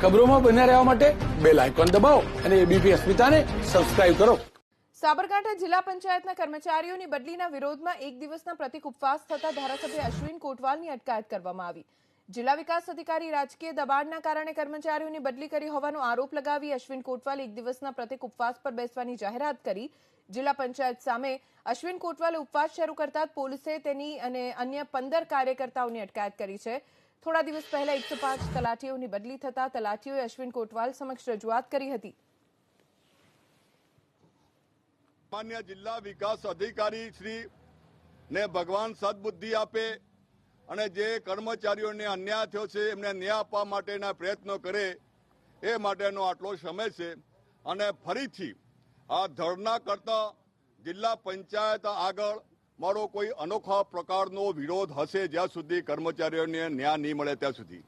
ખબરોમાં બન્યા રહેવા માટે બેલ આઇકોન દબાવો અને એબીપી અસ્મિતાને સબસ્ક્રાઇબ કરો. સાબરકાંઠા જિલ્લા પંચાયતના કર્મચારીઓની બદલીના વિરોધમાં એક દિવસના પ્રતિક ઉપવાસ થતા ધારાસભ્ય અશ્વિન કોટવાલની અટકાયત કરવામાં આવી. જિલ્લા વિકાસ અધિકારી રાજકીય દબાણના કારણે કર્મચારીઓની બદલી કરી હોવાનો આરોપ લગાવી અશ્વિન કોટવાલે એક દિવસના પ્રતિક ઉપવાસ પર બેસવાની જાહેરાત કરી. જિલ્લા પંચાયત સામે અશ્વિન કોટવાલે ઉપવાસ શરૂ કરતા પોલીસે તેની અને અન્ય 15 કાર્યકર્તાઓની અટકાયત કરી છે. થોડા દિવસ પહેલા 105 તલાટીઓની બદલી થતા તલાટીઓએ અશ્વિન કોટવાલ સમક્ષ રજૂઆત કરી હતી. માન્ય જિલ્લા વિકાસ અધિકારી શ્રી ને ભગવાન સદબુદ્ધિ આપે અને જે કર્મચારીઓને અન્યાય થયો છે એમને ન્યાય આપવા માટેના પ્રયત્નો કરે એ માટેનો આટલો સમય છે. અને ફરીથી આ ધરણા કરતા જિલ્લા પંચાયત આગળ મારો કોઈ અનોખા પ્રકારનો વિરોધ હશે જ્યાં સુધી કર્મચારીઓને ન્યાય નહીં મળે ત્યાં સુધી.